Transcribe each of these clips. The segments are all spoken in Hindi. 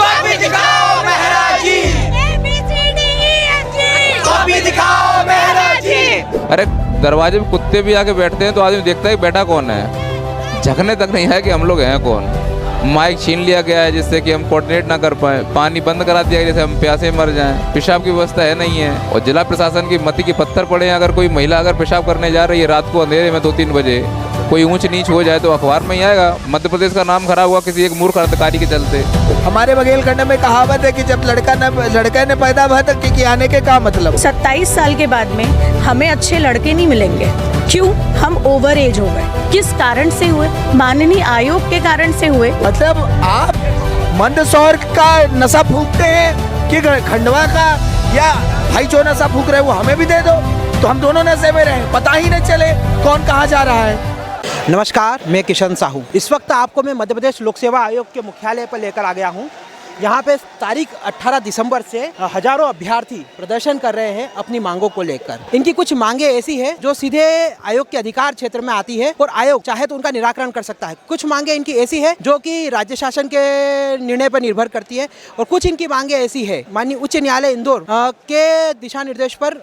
कॉपी दिखाओ मेहरा जी, कॉपी दिखाओ मेहरा जी। अरे दरवाजे पे कुत्ते भी आके बैठते हैं तो आदमी देखता है कि बैठा कौन है, झकने तक नहीं है कि हम लोग हैं कौन। माइक छीन लिया गया है जिससे कि हम कोऑर्डिनेट ना कर पाए, पानी बंद करा दिया जैसे हम प्यासे मर जाएं, पेशाब की व्यवस्था है नहीं है। और जिला प्रशासन की मति की पत्थर पड़े हैं। अगर कोई महिला अगर पेशाब करने जा रही है रात को अंधेरे में 2-3 बजे, कोई ऊंच नीच हो जाए तो अखबार में ही आएगा। मध्य प्रदेश का नाम खराब हुआ किसी एक मूर्ख अधिकारी के चलते। हमारे बघेलखंड में कहावत है कि जब लड़का ने पैदा हुआ तो कि आने के का मतलब। 27 साल के बाद में हमें अच्छे लड़के नहीं मिलेंगे। क्यों? हम ओवर एज हो गए। किस कारण से हुए? माननीय आयोग के कारण से हुए। मतलब आप मंदसौर का नशा फूकते हैं कि खंडवा का, या भाई जो नशा फूक रहे हैं वो हमें भी दे दो तो हम दोनों नशे में रहें, पता ही नहीं चले कौन कहाँ जा रहा है। नमस्कार, मैं किशन साहू। इस वक्त आपको मैं मध्य प्रदेश लोक सेवा आयोग के मुख्यालय पर लेकर आ गया हूँ। यहाँ पे तारीख 18 दिसंबर से हजारों अभ्यर्थी प्रदर्शन कर रहे हैं अपनी मांगों को लेकर। इनकी कुछ मांगे ऐसी है जो सीधे आयोग के अधिकार क्षेत्र में आती है और आयोग चाहे तो उनका निराकरण कर सकता है। कुछ मांगे इनकी ऐसी है जो कि राज्य शासन के निर्णय पर निर्भर करती है और कुछ इनकी मांगे ऐसी है माननीय उच्च न्यायालय इंदौर के दिशा निर्देश पर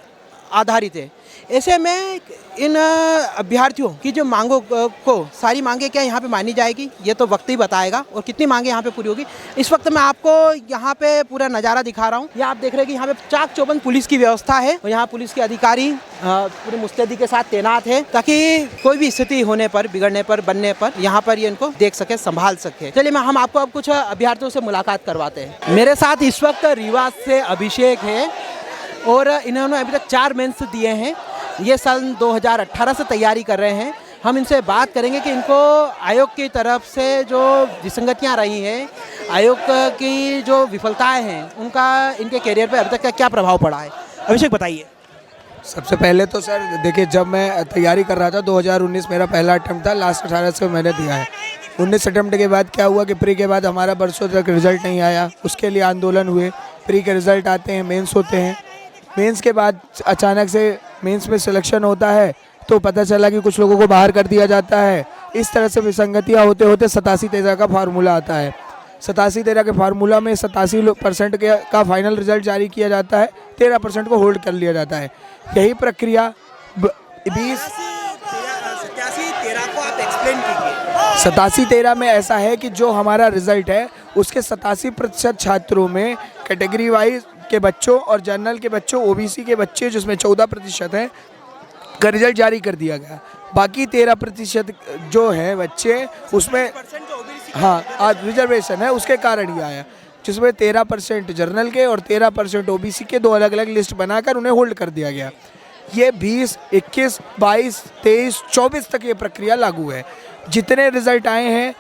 आधारित है। ऐसे में इन अभ्यर्थियों की जो मांगों को सारी मांगे क्या यहाँ पे मानी जाएगी ये तो वक्त ही बताएगा, और कितनी मांगे यहाँ पे पूरी होगी। इस वक्त मैं आपको यहाँ पे पूरा नज़ारा दिखा रहा हूँ। ये आप देख रहे हैं कि यहाँ पे चाक चौबंद पुलिस की व्यवस्था है और यहाँ पुलिस के अधिकारी पूरी मुस्तैदी के साथ तैनात है ताकि कोई भी स्थिति होने पर, बिगड़ने पर, बनने पर यहाँ पर ये इनको देख सके, संभाल सके। चलिए हम आपको अब कुछ अभ्यर्थियों से मुलाकात करवाते हैं। मेरे साथ इस वक्त रीवा से अभिषेक है और इन्होंने अभी तक 4 मेंस दिए हैं। ये सन 2018 से तैयारी कर रहे हैं। हम इनसे बात करेंगे कि इनको आयोग की तरफ से जो विसंगतियां रही हैं, आयोग की जो विफलताएं हैं, उनका इनके करियर पर अभी तक का क्या प्रभाव पड़ा है। अभिषेक बताइए। सबसे पहले तो सर देखिए, जब मैं तैयारी कर रहा था 2019 मेरा पहला अटेम्प्ट था, लास्ट 18 से मैंने दिया है। 19 अटेम्प्ट के बाद क्या हुआ कि प्री के बाद हमारा बरसों तक रिजल्ट नहीं आया, उसके लिए आंदोलन हुए। प्री के रिजल्ट आते हैं, मेंस होते हैं, मेंस के बाद अचानक से मेंस में सिलेक्शन होता है तो पता चला कि कुछ लोगों को बाहर कर दिया जाता है। इस तरह से विसंगतियाँ होते होते 87-13 का फार्मूला आता है। 87-13 के फार्मूला में 87% का फाइनल रिजल्ट जारी किया जाता है, 13% को होल्ड कर लिया जाता है। यही प्रक्रिया 87-13 में ऐसा है कि जो हमारा रिजल्ट है उसके 87% छात्रों में कैटेगरी वाइज के बच्चों और जनरल के बच्चों, ओबीसी के बच्चे जिसमें 14% हैं का रिजल्ट जारी कर दिया गया। बाकी 13% जो है बच्चे उसमें हाँ रिजर्वेशन है, उसके कारण ही आया, जिसमें 13% जनरल के और 13% ओबीसी के 2 अलग अलग लिस्ट बनाकर उन्हें होल्ड कर दिया गया। ये 20, 21, 22, 23, 24 तक ये प्रक्रिया लागू है। जितने रिजल्ट आए हैं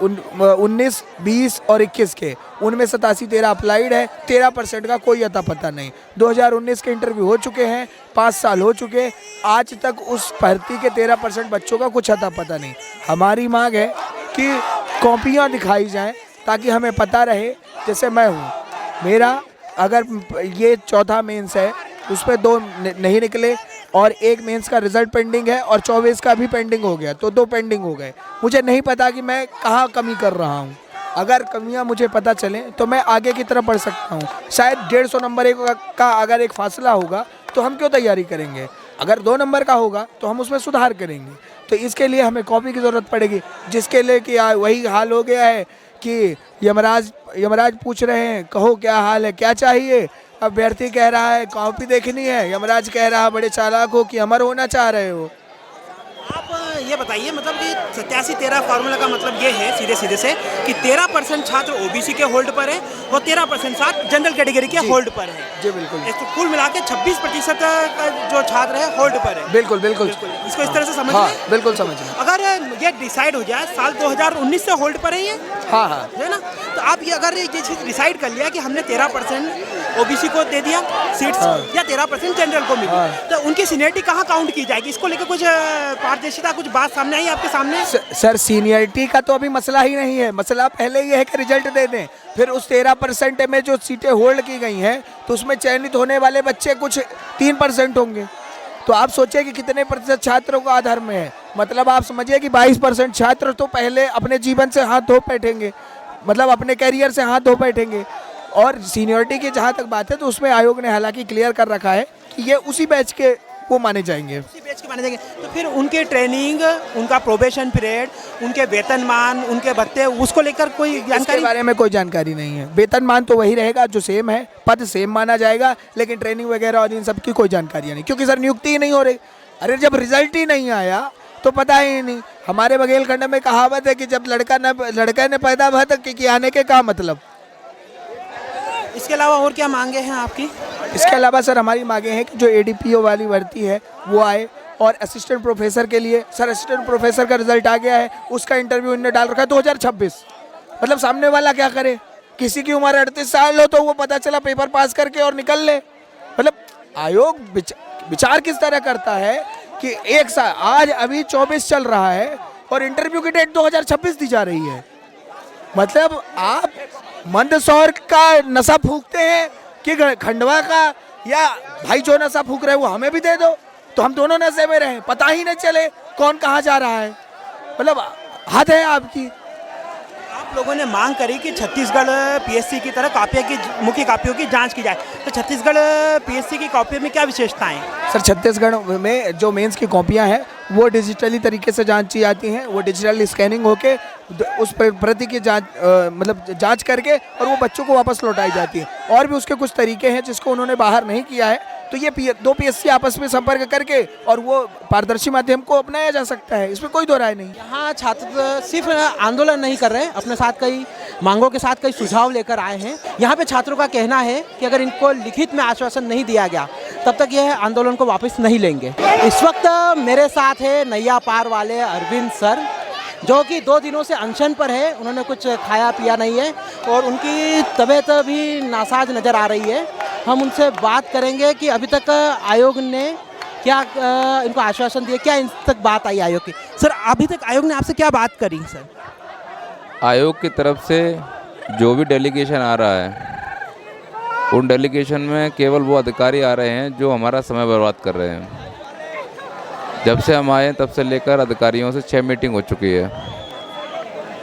19, 20 और 21 के, उनमें 87-13 अप्लाइड है, 13% का कोई अता पता नहीं। 2019 के इंटरव्यू हो चुके हैं, 5 साल हो चुके, आज तक उस भर्ती के 13% बच्चों का कुछ अता पता नहीं। हमारी मांग है कि कॉपियाँ दिखाई जाएं ताकि हमें पता रहे। जैसे मैं हूँ, मेरा अगर ये चौथा मेंस है उसमें 2 नहीं निकले और 1 मेंस का रिजल्ट पेंडिंग है और 24 का भी पेंडिंग हो गया, तो 2 पेंडिंग हो गए। मुझे नहीं पता कि मैं कहाँ कमी कर रहा हूँ। अगर कमियाँ मुझे पता चलें तो मैं आगे की तरफ बढ़ सकता हूँ। शायद 150 नंबर का अगर एक फासला होगा तो हम क्यों तैयारी करेंगे, अगर 2 नंबर का होगा तो हम उसमें सुधार करेंगे। तो इसके लिए हमें कॉपी की ज़रूरत पड़ेगी, जिसके लिए कि वही हाल हो गया है कि यमराज पूछ रहे हैं कहो क्या हाल है, क्या चाहिए। अभ्यर्थी कह रहा है कॉपी देखनी है, यमराज कह रहा है बड़े चालाक हो कि अमर होना चाह रहे हो। आप ये बताइए, मतलब कि 87-13 फार्मूला का मतलब ये है सीधे से कि 13% छात्र ओबीसी के होल्ड पर है और 13% छात्र जनरल कैटेगरी के होल्ड पर है। जी बिल्कुल। तो कुल मिला के 26% का जो छात्र है होल्ड पर है। बिल्कुल बिल्कुल। इसको इस तरह से समझ हाँ, बिल्कुल समझ लें। अगर ये डिसाइड हो जाए साल 2019 से होल्ड पर है ये, हाँ है ना, तो आप ये अगर ये चीज़ डिसाइड कर लिया कि हमने 13% ओबीसी को दे दिया सीट्स या 13% जनरल को मिली, तो उनकी सीनियरिटी कहाँ काउंट की जाएगी? इसको लेकर कुछ पारदर्शिता, कुछ बात सामने आई आपके सामने? सर सीनियरिटी का तो अभी मसला ही नहीं है। मसला पहले ये है कि रिजल्ट दे दें, फिर उस 13% में जो सीटें होल्ड की गई हैं तो उसमें चयनित होने वाले बच्चे कुछ 3% होंगे। तो आप सोचिए कि कितने प्रतिशत छात्रों का आधार में है। मतलब आप समझिए कि 22% छात्र तो पहले अपने जीवन से हाथ धो बैठेंगे। मतलब अपने कैरियर से हाथ धो बैठेंगे। और सीनियरिटी की जहाँ तक बात है तो उसमें आयोग ने हालांकि क्लियर कर रखा है कि ये उसी बैच के वो माने जाएंगे। उसी बैच के माने जाएंगे। तो फिर उनके ट्रेनिंग, उनका प्रोबेशन पीरियड, उनके वेतनमान, उनके भत्ते, उसको लेकर कोई इसके जानकारी? बारे में कोई जानकारी नहीं है। वेतनमान तो वही रहेगा जो सेम है, पद सेम माना जाएगा, लेकिन ट्रेनिंग वगैरह और इन सब की कोई जानकारी नहीं, क्योंकि सर नियुक्ति ही नहीं हो रही। अरे जब रिजल्ट ही नहीं आया तो पता ही नहीं। हमारे बघेलखंड में कहावत है कि जब लड़का ने पैदा हुआ तो कि आने के क्या मतलब। इसके अलावा और क्या मांगे हैं आपकी? इसके अलावा सर हमारी मांगे हैं कि जो एडीपीओ वाली भर्ती है वो आए, और असिस्टेंट प्रोफेसर के लिए सर असिस्टेंट प्रोफेसर का रिजल्ट आ गया है, उसका इंटरव्यू इन्होंने डाल रखा है 2026। मतलब सामने वाला क्या करे, किसी की उम्र 38 साल हो तो वो पता चला पेपर पास करके और निकल ले। मतलब आयोग विचार किस तरह करता है कि एक साल, आज अभी 24 चल रहा है और इंटरव्यू की डेट 2026 दी जा रही है। मतलब आप मंदसौर का नशा फूकते हैं कि खंडवा का, या भाई जो नशा फूक रहे हैं वो हमें भी दे दो तो हम दोनों नशे में रहें, पता ही नहीं चले कौन कहाँ जा रहा है। मतलब हद है आपकी। आप लोगों ने मांग करी कि छत्तीसगढ़ पीएससी की तरह मुख्य कापियों की जांच की जाए, तो छत्तीसगढ़ पीएससी की कॉपियों में क्या विशेषताएं? सर छत्तीसगढ़ में जो मेंस की कॉपियां हैं वो डिजिटली तरीके से जांची जाती हैं, वो डिजिटल स्कैनिंग होके उस प्रति की जांच मतलब जांच करके और वो बच्चों को वापस लौटाई जाती है। और भी उसके कुछ तरीके हैं जिसको उन्होंने बाहर नहीं किया है, तो ये दो पीएससी आपस में संपर्क करके और वो पारदर्शी माध्यम को अपनाया जा सकता है, इसमें कोई दो राय नहीं। यहाँ छात्र सिर्फ आंदोलन नहीं कर रहे हैं, अपने साथ कई मांगों के साथ कई सुझाव लेकर आए हैं। यहाँ पे छात्रों का कहना है कि अगर इनको लिखित में आश्वासन नहीं दिया गया तब तक यह आंदोलन को वापस नहीं लेंगे। इस वक्त मेरे साथ है नैया पार वाले अरविंद सर, जो कि 2 दिनों से अनशन पर है। उन्होंने कुछ खाया पिया नहीं है और उनकी तबीयत भी नासाज नज़र आ रही है। हम उनसे बात करेंगे कि अभी तक आयोग ने क्या इनको आश्वासन दिया, क्या इन तक बात आई आयोग की। सर अभी तक आयोग ने आपसे क्या बात करी? सर आयोग की तरफ से जो भी डेलीगेशन आ रहा है उन डेलीगेशन में केवल वो अधिकारी आ रहे हैं जो हमारा समय बर्बाद कर रहे हैं। जब से हम आए तब से लेकर अधिकारियों से 6 मीटिंग हो चुकी है।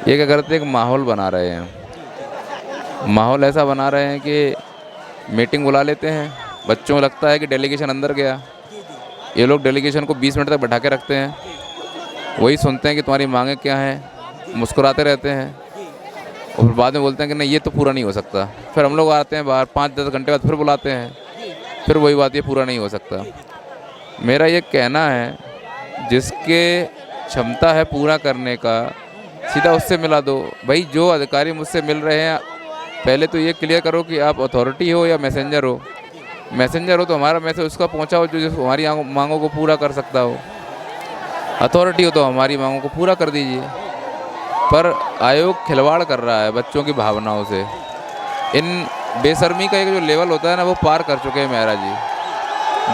ये क्या करते हैं, एक माहौल बना रहे हैं। माहौल ऐसा बना रहे हैं कि मीटिंग बुला लेते हैं, बच्चों को लगता है कि डेलीगेशन अंदर गया, ये लोग डेलीगेशन को 20 मिनट तक बैठा के रखते हैं, वही सुनते हैं कि तुम्हारी मांगें क्या हैं, मुस्कुराते रहते हैं और बाद में बोलते हैं कि नहीं ये तो पूरा नहीं हो सकता। फिर हम लोग आते हैं बाहर, 5-10 घंटे बाद फिर बुलाते हैं, फिर वही बात, ये पूरा नहीं हो सकता। मेरा ये कहना है जिसके क्षमता है पूरा करने का सीधा उससे मिला दो। भाई जो अधिकारी मुझसे मिल रहे हैं पहले तो ये क्लियर करो कि आप अथॉरिटी हो या मैसेंजर हो। मैसेंजर हो तो हमारा मैसेज उसका पहुंचाओ जो हमारी मांगों को पूरा कर सकता हो, अथॉरिटी हो तो हमारी मांगों को पूरा कर दीजिए। पर आयोग खिलवाड़ कर रहा है बच्चों की भावनाओं से। इन बेशर्मी का एक जो लेवल होता है ना वो पार कर चुके हैं मेहरा जी।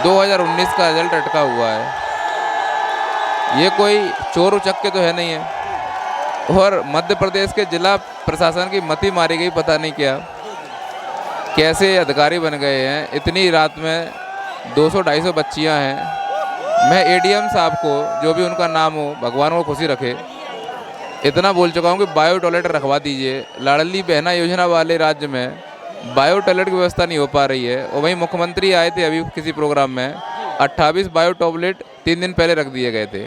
2019 का रिजल्ट अटका हुआ है, ये कोई चोर उचक्के तो है नहीं है। और मध्य प्रदेश के जिला प्रशासन की मती मारी गई, पता नहीं क्या कैसे अधिकारी बन गए हैं। इतनी रात में 200-250 बच्चियां हैं। मैं एडीएम साहब को, जो भी उनका नाम हो, भगवान को खुशी रखे, इतना बोल चुका हूँ कि बायो टॉयलेट रखवा दीजिए। लाडली बहना योजना वाले राज्य में बायो टॉयलेट की व्यवस्था नहीं हो पा रही है। और वहीं मुख्यमंत्री आए थे अभी किसी प्रोग्राम में, 28 बायो टॉयलेट 3 दिन पहले रख दिए गए थे।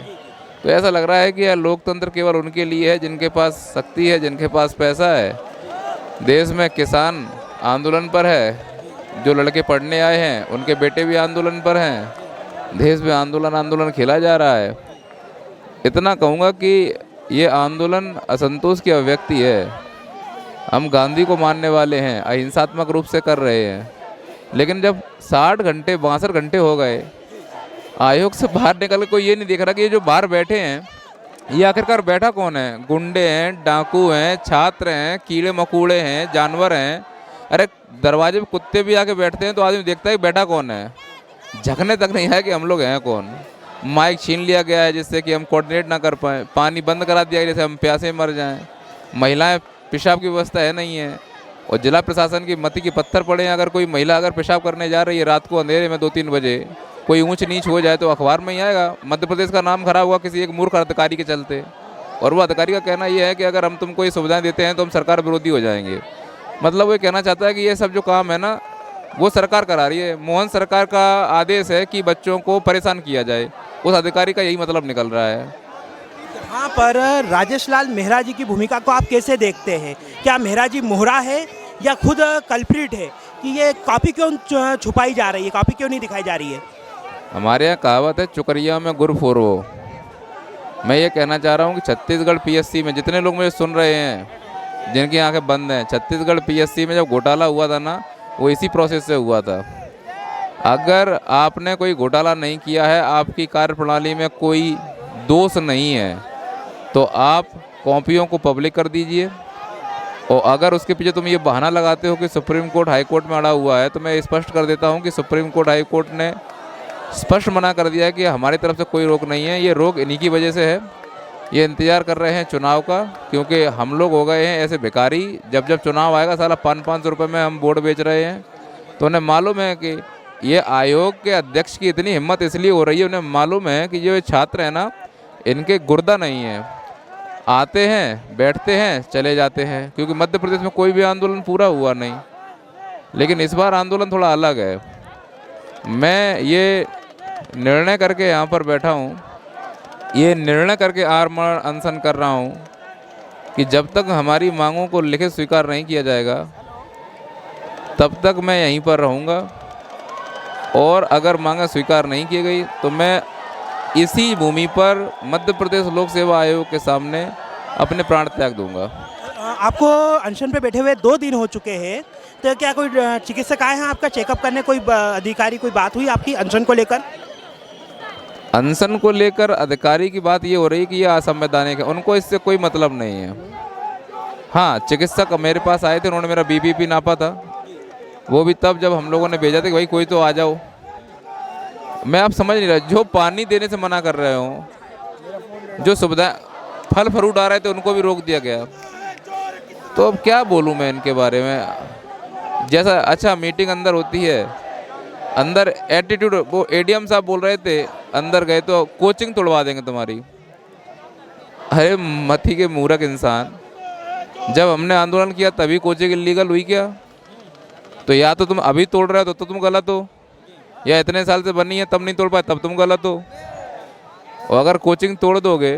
तो ऐसा लग रहा है कि यह लोकतंत्र केवल उनके लिए है जिनके पास शक्ति है, जिनके पास पैसा है। देश में किसान आंदोलन पर है, जो लड़के पढ़ने आए हैं उनके बेटे भी आंदोलन पर हैं। देश में आंदोलन खेला जा रहा है। इतना कहूँगा कि ये आंदोलन असंतोष की अभिव्यक्ति है। हम गांधी को मानने वाले हैं, अहिंसात्मक रूप से कर रहे हैं, लेकिन जब 60 घंटे 62 घंटे हो गए, आयोग से बाहर निकल कोई ये नहीं देख रहा कि ये जो बाहर बैठे हैं ये आखिरकार बैठा कौन है। गुंडे हैं, डाकू हैं, छात्र हैं, कीड़े मकोड़े हैं, जानवर हैं। अरे दरवाजे पे कुत्ते भी आके बैठते हैं तो आदमी देखता है कि बैठा कौन है, झकने तक नहीं है कि हम लोग हैं कौन। माइक छीन लिया गया है जिससे कि हम कोऑर्डिनेट ना कर पाएँ, पानी बंद करा दिया जैसे हम प्यासे मर जाएं, महिलाएं पेशाब की व्यवस्था है नहीं है। और जिला प्रशासन की मति की पत्थर पड़े हैं। अगर कोई महिला अगर पेशाब करने जा रही है रात को अंधेरे में 2-3 बजे, कोई ऊंच नीच हो जाए तो अखबार में ही आएगा। मध्य प्रदेश का नाम खराब हुआ किसी एक मूर्ख अधिकारी के चलते। और वो अधिकारी का कहना ये है कि अगर हम तुमको ये सुविधाएं देते हैं तो हम सरकार विरोधी हो जाएंगे। मतलब वो ये कहना चाहता है कि ये सब जो काम है ना वो सरकार करा रही है। मोहन सरकार का आदेश है कि बच्चों को परेशान किया जाए, उस अधिकारी का यही मतलब निकल रहा है। यहाँ पर राजेश लाल मेहरा जी की भूमिका को आप कैसे देखते हैं? क्या मेहरा जी मोहरा है या खुद कल्प्रिट है कि ये कॉपी क्यों छुपाई जा रही है, कॉपी क्यों नहीं दिखाई जा रही है? हमारे यहाँ कहावत है चुकरिया में गुर फोरो। मैं ये कहना चाह रहा हूँ कि छत्तीसगढ़ पीएससी में जितने लोग मुझे सुन रहे हैं जिनकी आंखें बंद हैं, छत्तीसगढ़ पीएससी में जब घोटाला हुआ था ना वो इसी प्रोसेस से हुआ था। अगर आपने कोई घोटाला नहीं किया है, आपकी कार्यप्रणाली में कोई दोष नहीं है, तो आप कॉपियों को पब्लिक कर दीजिए। और अगर उसके पीछे तुम ये बहाना लगाते हो कि सुप्रीम कोर्ट हाई कोर्ट में अड़ा हुआ है, तो मैं स्पष्ट कर देता हूँ कि सुप्रीम कोर्ट हाई कोर्ट ने स्पष्ट मना कर दिया है कि हमारी तरफ से कोई रोक नहीं है। ये रोक इन्हीं की वजह से है। ये इंतज़ार कर रहे हैं चुनाव का, क्योंकि हम लोग हो गए हैं ऐसे भिखारी। जब जब चुनाव आएगा साला 500-500 रुपये में हम वोट बेच रहे हैं। तो उन्हें मालूम है कि ये आयोग के अध्यक्ष की इतनी हिम्मत इसलिए हो रही है, उन्हें मालूम है कि ये छात्र हैं ना, इनके गुर्दा नहीं है, आते हैं बैठते हैं चले जाते हैं। क्योंकि मध्य प्रदेश में कोई भी आंदोलन पूरा हुआ नहीं, लेकिन इस बार आंदोलन थोड़ा अलग है। मैं ये निर्णय करके यहाँ पर बैठा हूँ, ये निर्णय करके आमरण अनशन कर रहा हूँ कि जब तक हमारी मांगों को लिखित स्वीकार नहीं किया जाएगा तब तक मैं यहीं पर रहूँगा। और अगर मांगा स्वीकार नहीं की गई तो मैं इसी भूमि पर मध्य प्रदेश लोक सेवा आयोग के सामने अपने प्राण त्याग दूंगा। आपको अनशन पे बैठे हुए 2 दिन हो चुके हैं, तो क्या कोई चिकित्सक आए हैं आपका चेकअप करने? कोई अधिकारी, कोई बात हुई आपकी अनशन को लेकर? अनशन को लेकर अधिकारी की बात ये हो रही है कि ये असंवैधानिक है, उनको इससे कोई मतलब नहीं है। हाँ, चिकित्सक मेरे पास आए थे, उन्होंने मेरा बीपी नापा था, वो भी तब जब हम लोगों ने भेजा था कि भाई कोई तो आ जाओ। मैं आप समझ नहीं रहा, जो पानी देने से मना कर रहे हो, जो सुविधा फल फ्रूट आ रहे थे उनको भी रोक दिया गया। तो अब क्या बोलूँ मैं इनके बारे में। जैसा अच्छा मीटिंग अंदर होती है, अंदर एटीट्यूड, वो एडीएम साहब बोल रहे थे अंदर गए तो कोचिंग तोड़वा देंगे तुम्हारी। अरे मथी के मूर्ख इंसान, जब हमने आंदोलन किया तभी कोचिंग इलीगल हुई क्या? तो या तो तुम अभी तोड़ रहे हो तो तुम गलत हो, या इतने साल से बनी है तब नहीं तोड़ पाए तब तुम गलत हो। और अगर कोचिंग तोड़ दोगे,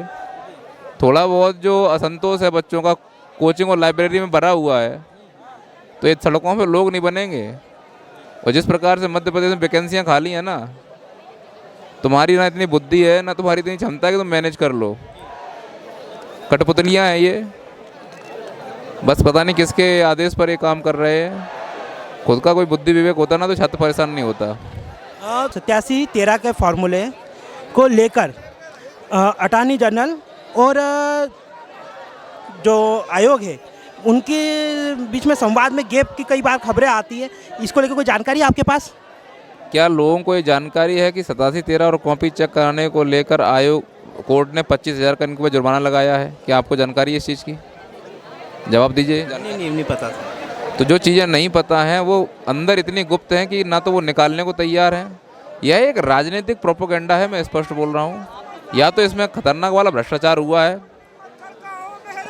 थोड़ा बहुत जो असंतोष है बच्चों का कोचिंग और लाइब्रेरी में भरा हुआ है, तो ये सड़कों पे लोग नहीं बनेंगे। और जिस प्रकार से मध्य प्रदेश में वैकेंसियाँ खाली हैं ना, तुम्हारी ना इतनी बुद्धि है ना तुम्हारी इतनी क्षमता है कि तुम मैनेज कर लो। कठपुतलियाँ हैं ये, बस पता नहीं किसके आदेश पर ये काम कर रहे हैं। खुद का कोई बुद्धि विवेक होता ना तो छात्र परेशान नहीं होता। 87-13 के फॉर्मूले को लेकर अटॉर्नी जनरल और जो आयोग है उनके बीच में संवाद में गैप की कई बार खबरें आती है, इसको लेकर कोई जानकारी है आपके पास? क्या लोगों को ये जानकारी है कि 87-13 और कॉपी चेक कराने को लेकर आयोग कोर्ट ने 25,000 का इनके ऊपर जुर्माना लगाया है? क्या आपको जानकारी है इस चीज़ की? जवाब दीजिए। नहीं पता था। तो जो चीज़ें नहीं पता हैं वो अंदर इतनी गुप्त हैं कि ना तो वो निकालने को तैयार हैं। यह एक राजनीतिक प्रोपोगंडा है, मैं स्पष्ट बोल रहा हूँ। या तो इसमें खतरनाक वाला भ्रष्टाचार हुआ है,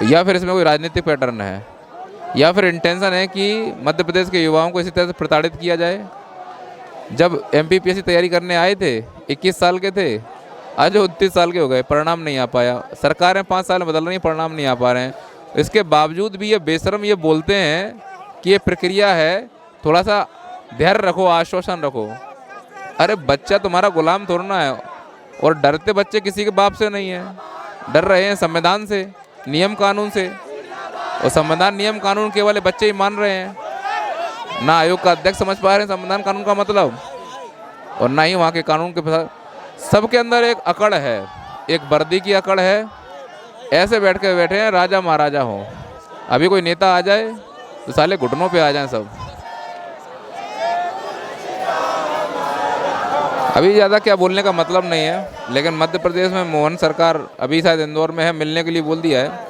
या फिर इसमें कोई राजनीतिक पैटर्न है, या फिर इंटेंशन है कि मध्य प्रदेश के युवाओं को इसी तरह से प्रताड़ित किया जाए। जब MPPSC तैयारी करने आए थे 21 साल के थे, आज 29 साल के हो गए, परिणाम नहीं आ पाया। सरकारें 5 साल में बदल रही हैं, परिणाम नहीं आ पा रहे हैं। इसके बावजूद भी ये बेशरम ये बोलते हैं कि ये प्रक्रिया है, थोड़ा सा धैर्य रखो, आश्वासन रखो। अरे बच्चा तुम्हारा गुलाम थोड़ा ना है, और डरते बच्चे किसी के बाप से नहीं है, डर रहे हैं संविधान से, नियम कानून से। और संविधान नियम कानून के वाले बच्चे ही मान रहे हैं। ना आयोग का अध्यक्ष समझ पा रहे हैं संविधान कानून का मतलब, और ना ही वहाँ के कानून के। सबके अंदर एक अकड़ है, एक वर्दी की अकड़ है। ऐसे बैठ हैं राजा महाराजा हो। अभी कोई नेता आ जाए तो साले घुटनों पे आ जाएं सब। अभी ज़्यादा क्या बोलने का मतलब नहीं है, लेकिन मध्य प्रदेश में मोहन सरकार अभी शायद इंदौर में है, मिलने के लिए बोल दिया है।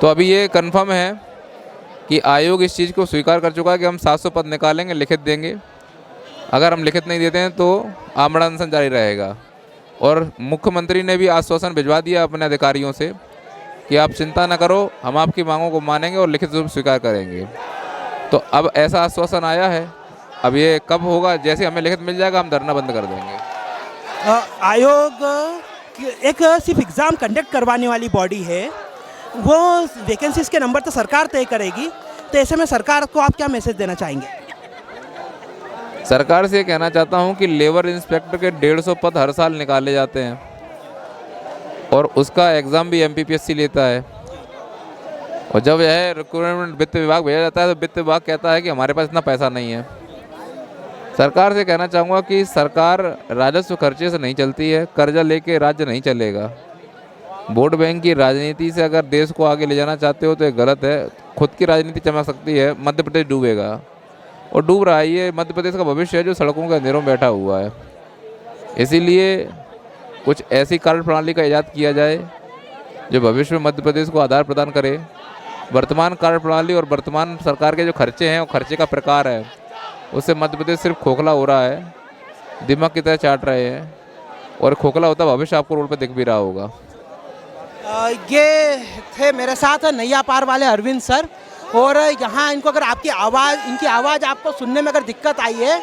तो अभी ये कंफर्म है कि आयोग इस चीज़ को स्वीकार कर चुका है कि हम 700 पद निकालेंगे, लिखित देंगे। अगर हम लिखित नहीं देते हैं तो आमरण अनशन जारी रहेगा। और मुख्यमंत्री ने भी आश्वासन भिजवा दिया अपने अधिकारियों से कि आप चिंता न करो, हम आपकी मांगों को मानेंगे और लिखित रूप में स्वीकार करेंगे। तो अब ऐसा आश्वासन आया है, अब ये कब होगा, जैसे हमें लिखित मिल जाएगा हम धरना बंद कर देंगे। आयोग एक सिर्फ एग्ज़ाम कंडक्ट करवाने वाली बॉडी है, वो वैकेंसीज के नंबर तो सरकार तय करेगी, तो ऐसे में सरकार को आप क्या मैसेज देना चाहेंगे? सरकार से ये कहना चाहता हूँ कि लेबर इंस्पेक्टर के 150 पद हर साल निकाले जाते हैं और उसका एग्ज़ाम भी MPPSC लेता है, और जब यह रिक्रूटमेंट वित्त विभाग भेजा जाता है तो वित्त विभाग कहता है कि हमारे पास इतना पैसा नहीं है। सरकार से कहना चाहूँगा कि सरकार राजस्व खर्चे से नहीं चलती है, कर्जा लेके राज्य नहीं चलेगा। वोट बैंक की राजनीति से अगर देश को आगे ले जाना चाहते हो तो ये गलत है। खुद की राजनीति चमक सकती है, मध्य प्रदेश डूबेगा और डूब रहा है। ये मध्य प्रदेश का भविष्य है जो सड़कों के अंधेरों में बैठा हुआ है। इसीलिए कुछ ऐसी कार्य प्रणाली का इजाद किया जाए जो भविष्य में मध्य प्रदेश को आधार प्रदान करे। वर्तमान कार्य प्रणाली और वर्तमान सरकार के जो खर्चे हैं और खर्चे का प्रकार है, उससे मध्य प्रदेश सिर्फ खोखला हो रहा है, दिमाग की तरह चाट रहे हैं, और खोखला होता भविष्य आपको रोड पर दिख भी रहा होगा। ये थे मेरे साथ नैया पार वाले अरविंद सर, और यहाँ इनको अगर इनकी आवाज़ आपको सुनने में अगर दिक्कत आई है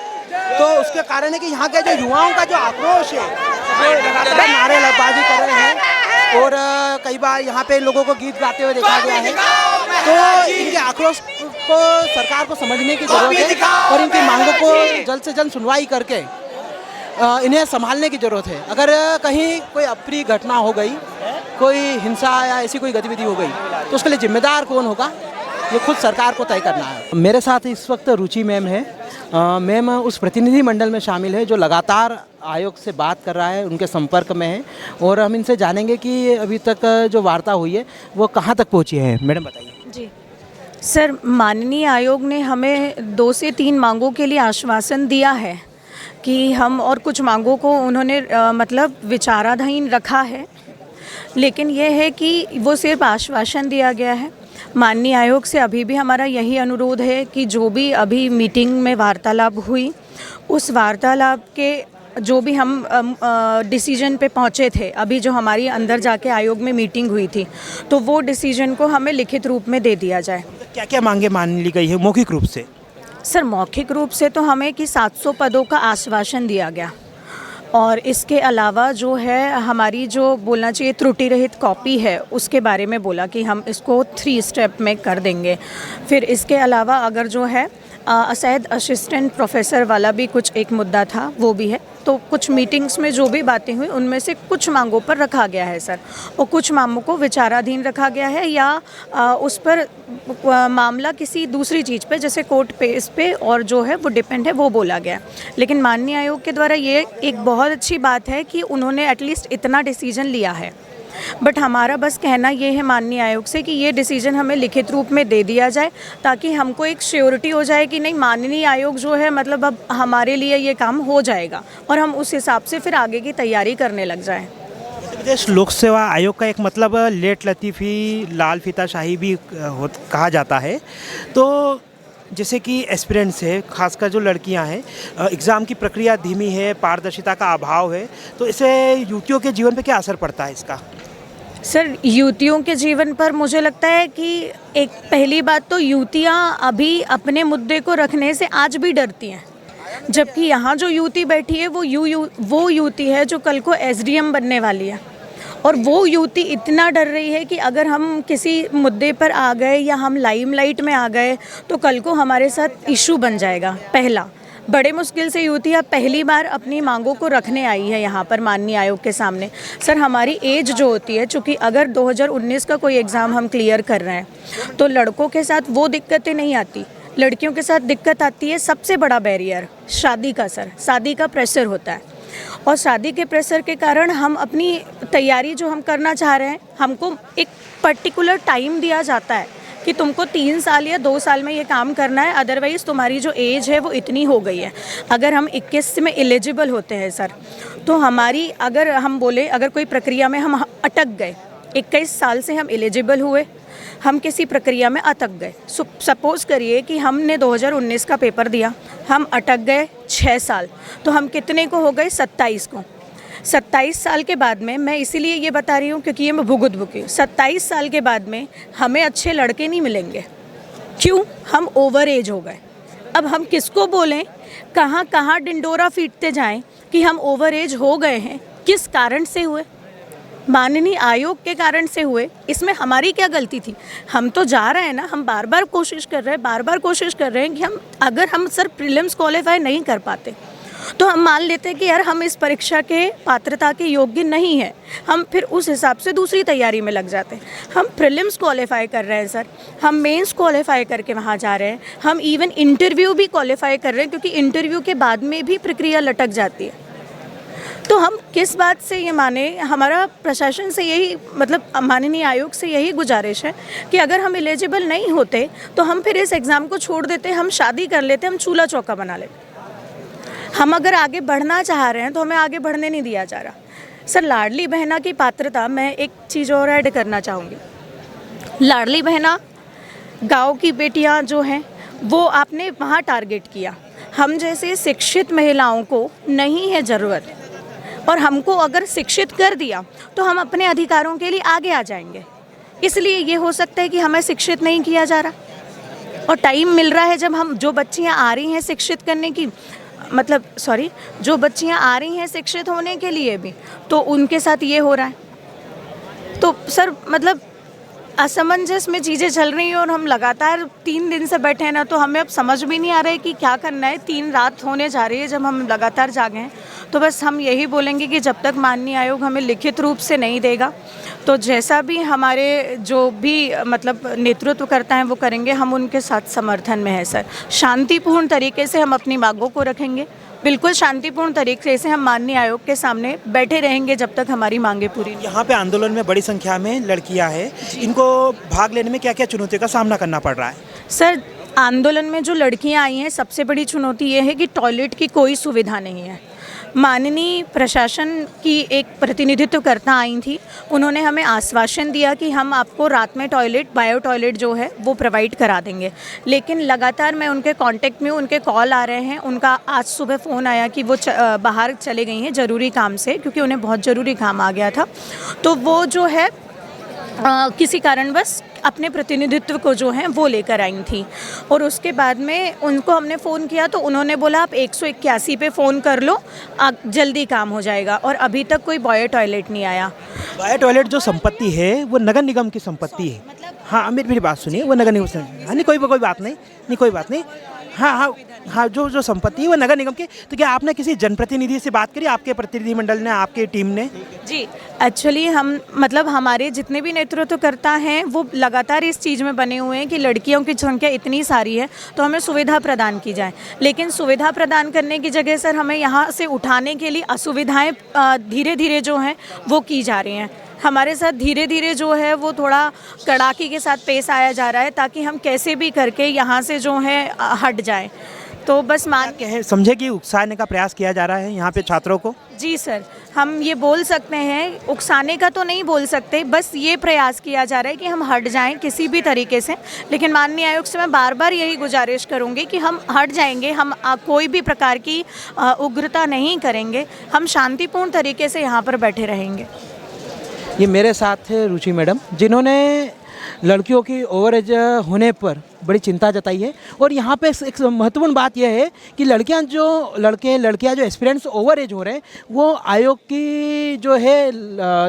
तो उसके कारण है कि यहाँ के जो युवाओं का जो आक्रोश है, वो लगातार नारेबाजी कर रहे हैं और कई बार यहाँ पे लोगों को गीत गाते हुए देखा गया है। तो इनके आक्रोश को सरकार को समझने की ज़रूरत है और इनकी मांगों को जल्द से जल्द सुनवाई करके इन्हें संभालने की ज़रूरत है। अगर कहीं कोई अप्रिय घटना हो गई, कोई हिंसा या ऐसी कोई गतिविधि हो गई, तो उसके लिए जिम्मेदार कौन होगा, ये खुद सरकार को तय करना है। मेरे साथ इस वक्त रुचि मैम है। मैम उस प्रतिनिधि मंडल में शामिल है जो लगातार आयोग से बात कर रहा है, उनके संपर्क में है, और हम इनसे जानेंगे कि अभी तक जो वार्ता हुई है वो कहाँ तक पहुँची है। मैडम बताइए। जी सर, माननीय आयोग ने हमें 2 से 3 मांगों के लिए आश्वासन दिया है कि हम, और कुछ मांगों को उन्होंने मतलब विचाराधीन रखा है, लेकिन यह है कि वो सिर्फ आश्वासन दिया गया है। माननीय आयोग से अभी भी हमारा यही अनुरोध है कि जो भी अभी मीटिंग में वार्तालाप हुई, उस वार्तालाप के जो भी हम डिसीजन पे पहुँचे थे, अभी जो हमारी अंदर जाके आयोग में मीटिंग हुई थी, तो वो डिसीजन को हमें लिखित रूप में दे दिया जाए। क्या क्या मांगे मान ली गई है मौखिक रूप से? सर, मौखिक रूप से तो हमें कि 700 पदों का आश्वासन दिया गया, और इसके अलावा जो है हमारी जो बोलना चाहिए त्रुटि रहित कॉपी है, उसके बारे में बोला कि हम इसको 3 स्टेप में कर देंगे। फिर इसके अलावा अगर जो है शायद असिस्टेंट प्रोफेसर वाला भी कुछ एक मुद्दा था, वो भी है। तो कुछ मीटिंग्स में जो भी बातें हुई उनमें से कुछ मांगों पर रखा गया है सर, और कुछ मांगों को विचाराधीन रखा गया है, या उस पर मामला किसी दूसरी चीज़ पे जैसे कोर्ट पेस पे और जो है वो डिपेंड है, वो बोला गया। लेकिन माननीय आयोग के द्वारा ये एक बहुत अच्छी बात है कि उन्होंने एटलीस्ट इतना डिसीजन लिया है। बट हमारा बस कहना ये है माननीय आयोग से कि ये डिसीजन हमें लिखित रूप में दे दिया जाए, ताकि हमको एक श्योरिटी हो जाए कि नहीं, माननीय आयोग जो है मतलब अब हमारे लिए ये काम हो जाएगा, और हम उस हिसाब से फिर आगे की तैयारी करने लग जाएं। मध्य प्रदेश लोक सेवा आयोग का एक मतलब लेट लतीफ़ी लाल फीताशाही भी कहा जाता है। तो जैसे कि एस्पिरेंट्स है, खासकर जो लड़कियां हैं, एग्ज़ाम की प्रक्रिया धीमी है, पारदर्शिता का अभाव है, तो इससे युवतियों के जीवन पे क्या असर पड़ता है इसका? सर, युवतियों के जीवन पर मुझे लगता है कि एक पहली बात तो युवतियां अभी अपने मुद्दे को रखने से आज भी डरती हैं, जबकि यहाँ जो युवती बैठी है वो युवती है जो कल को SDM बनने वाली है, और वो युवती इतना डर रही है कि अगर हम किसी मुद्दे पर आ गए या हम लाइमलाइट में आ गए तो कल को हमारे साथ इशू बन जाएगा। पहला, बड़े मुश्किल से युवतियाँ पहली बार अपनी मांगों को रखने आई है यहाँ पर माननीय आयोग के सामने। सर, हमारी एज जो होती है, चूँकि अगर 2019 का कोई एग्ज़ाम हम क्लियर कर रहे हैं तो लड़कों के साथ वो दिक्कतें नहीं आती, लड़कियों के साथ दिक्कत आती है। सबसे बड़ा बैरियर शादी का सर, शादी का प्रेशर होता है, और शादी के प्रेशर के कारण हम अपनी तैयारी जो हम करना चाह रहे हैं, हमको एक पर्टिकुलर टाइम दिया जाता है कि तुमको 3 साल या 2 साल में ये काम करना है, अदरवाइज़ तुम्हारी जो एज है वो इतनी हो गई है। अगर हम 21 में एलिजिबल होते हैं सर, तो हमारी अगर हम बोले अगर कोई प्रक्रिया में हम अटक गए, 21 साल से हम एलिजिबल हुए, हम किसी प्रक्रिया में अटक गए, सपोज़ करिए कि हमने 2019 का पेपर दिया, हम अटक गए 6 साल, तो हम कितने को हो गए, 27 को। 27 साल के बाद में, मैं इसीलिए ये बता रही हूँ क्योंकि ये मैं भुगत बुकी हूँ, 27 साल के बाद में हमें अच्छे लड़के नहीं मिलेंगे। क्यों? हम ओवर एज हो गए। अब हम किसको बोलें, कहाँ कहाँ डिंडोरा पीटते जाएं कि हम ओवर एज हो गए हैं? किस कारण से हुए? माननीय आयोग के कारण से हुए। इसमें हमारी क्या गलती थी? हम तो जा रहे हैं ना, हम बार बार कोशिश कर रहे हैं कि अगर हम सर प्रीलिम्स क्वालिफाई नहीं कर पाते तो हम मान लेते हैं कि यार हम इस परीक्षा के पात्रता के योग्य नहीं हैं, हम फिर उस हिसाब से दूसरी तैयारी में लग जाते हैं। हम प्रीलिम्स क्वालिफाई कर रहे हैं सर, हम मेंस क्वालिफाई करके वहाँ जा रहे हैं, हम इवन इंटरव्यू भी क्वालिफाई कर रहे हैं, क्योंकि इंटरव्यू के बाद में भी प्रक्रिया लटक जाती है। तो हम किस बात से ये माने? हमारा प्रशासन से यही, मतलब माननीय आयोग से यही गुजारिश है कि अगर हम एलिजिबल नहीं होते तो हम फिर इस एग्ज़ाम को छोड़ देते, हम शादी कर लेते, हम चूल्हा चौका बना लेते। हम अगर आगे बढ़ना चाह रहे हैं तो हमें आगे बढ़ने नहीं दिया जा रहा। सर, लाडली बहना की पात्रता, मैं एक चीज़ और ऐड करना चाहूँगी। लाडली बहना गांव की बेटियां जो हैं वो आपने वहाँ टारगेट किया। हम जैसे शिक्षित महिलाओं को नहीं है ज़रूरत, और हमको अगर शिक्षित कर दिया तो हम अपने अधिकारों के लिए आगे आ जाएंगे। इसलिए ये हो सकता है कि हमें शिक्षित नहीं किया जा रहा और टाइम मिल रहा है जब हम, जो बच्चियाँ आ रही हैं शिक्षित करने की, मतलब सॉरी, जो बच्चियाँ आ रही हैं शिक्षित होने के लिए भी, तो उनके साथ ये हो रहा है। तो सर मतलब असमंजस में चीज़ें चल रही हैं और हम लगातार 3 दिन से बैठे हैं ना, तो हमें अब समझ भी नहीं आ रहा है कि क्या करना है। 3 रात होने जा रही है जब हम लगातार जागे हैं। तो बस हम यही बोलेंगे कि जब तक माननीय आयोग हमें लिखित रूप से नहीं देगा तो जैसा भी हमारे जो भी मतलब नेतृत्व करता है वो करेंगे, हम उनके साथ समर्थन में है सर। शांतिपूर्ण तरीके से हम अपनी मांगों को रखेंगे, बिल्कुल शांतिपूर्ण तरीके से हम माननीय आयोग के सामने बैठे रहेंगे जब तक हमारी मांगे पूरी नहीं। यहाँ पे आंदोलन में बड़ी संख्या में लड़कियाँ हैं, इनको भाग लेने में क्या क्या चुनौतियों का सामना करना पड़ रहा है? सर, आंदोलन में जो लड़कियाँ आई हैं, सबसे बड़ी चुनौती ये है कि टॉयलेट की कोई सुविधा नहीं है। माननीय प्रशासन की एक प्रतिनिधित्वकर्ता आई थी, उन्होंने हमें आश्वासन दिया कि हम आपको रात में टॉयलेट, बायो टॉयलेट जो है वो प्रोवाइड करा देंगे। लेकिन लगातार मैं उनके कांटेक्ट में हूँ, उनके कॉल आ रहे हैं। उनका आज सुबह फ़ोन आया कि वो बाहर चले गई हैं ज़रूरी काम से, क्योंकि उन्हें बहुत ज़रूरी काम आ गया था। तो वो जो है किसी कारणवश अपने प्रतिनिधित्व को जो है वो लेकर आई थी, और उसके बाद में उनको हमने फ़ोन किया तो उन्होंने बोला आप 181 पे फ़ोन कर लो, जल्दी काम हो जाएगा। और अभी तक कोई बायो टॉयलेट नहीं आया। बायो टॉयलेट जो संपत्ति है वो नगर निगम की संपत्ति है। हाँ, मेरी बात सुनिए, वो नगर निगम से, हाँ नहीं, कोई बात नहीं, कोई बात नहीं। हाँ, जो संपत्ति है वो नगर निगम की। तो क्या आपने किसी जनप्रतिनिधि से बात करी, आपके प्रतिनिधिमंडल ने, आपकी टीम ने? जी, एक्चुअली हम, मतलब हमारे जितने भी नेतृत्वकर्ता हैं वो लगातार इस चीज़ में बने हुए हैं कि लड़कियों की संख्या इतनी सारी है तो हमें सुविधा प्रदान की जाए। लेकिन सुविधा प्रदान करने की जगह सर हमें यहाँ से उठाने के लिए असुविधाएँ धीरे धीरे जो हैं वो की जा रही हैं। हमारे साथ धीरे धीरे जो है वो थोड़ा कड़ाके के साथ पेश आया जा रहा है, ताकि हम कैसे भी करके यहाँ से जो है हट जाएं। तो बस मान के समझे कि उकसाने का प्रयास किया जा रहा है यहाँ पे छात्रों को? जी सर, हम ये बोल सकते हैं, उकसाने का तो नहीं बोल सकते, बस ये प्रयास किया जा रहा है कि हम हट जाएं किसी भी तरीके से। लेकिन माननीय आयोग से मैं बार बार यही गुजारिश करूंगी कि हम हट जाएंगे, हम कोई भी प्रकार की उग्रता नहीं करेंगे, हम शांतिपूर्ण तरीके से यहाँ पर बैठे रहेंगे। ये मेरे साथ है रुचि मैडम, जिन्होंने लड़कियों की ओवर एज होने पर बड़ी चिंता जताई है। और यहाँ पे एक महत्वपूर्ण बात यह है कि लड़कियाँ जो एस्पिरेंट्स ओवर एज हो रहे हैं, वो आयोग की जो है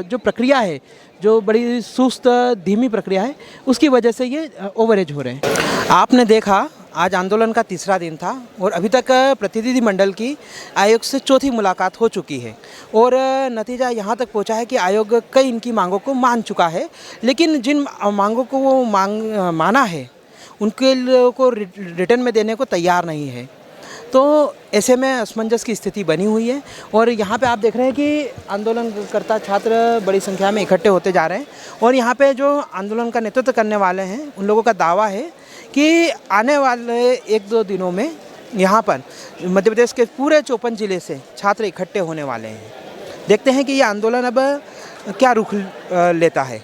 जो प्रक्रिया है, जो बड़ी सुस्त धीमी प्रक्रिया है, उसकी वजह से ये ओवर एज हो रहे हैं। आपने देखा आज आंदोलन का 3रा दिन था और अभी तक प्रतिनिधिमंडल की आयोग से 4थी मुलाकात हो चुकी है और नतीजा यहाँ तक पहुँचा है कि आयोग कई इनकी मांगों को मान चुका है, लेकिन जिन मांगों को वो माना है उनके को रिटर्न में देने को तैयार नहीं है। तो ऐसे में असमंजस की स्थिति बनी हुई है और यहाँ पे आप देख रहे हैं कि आंदोलनकर्ता छात्र बड़ी संख्या में इकट्ठे होते जा रहे हैं और यहाँ पे जो आंदोलन का नेतृत्व करने वाले हैं उन लोगों का दावा है कि आने वाले 1-2 दिनों में यहाँ पर मध्य प्रदेश के पूरे 54 जिले से छात्र इकट्ठे होने वाले हैं। देखते हैं कि ये आंदोलन अब क्या रुख लेता है।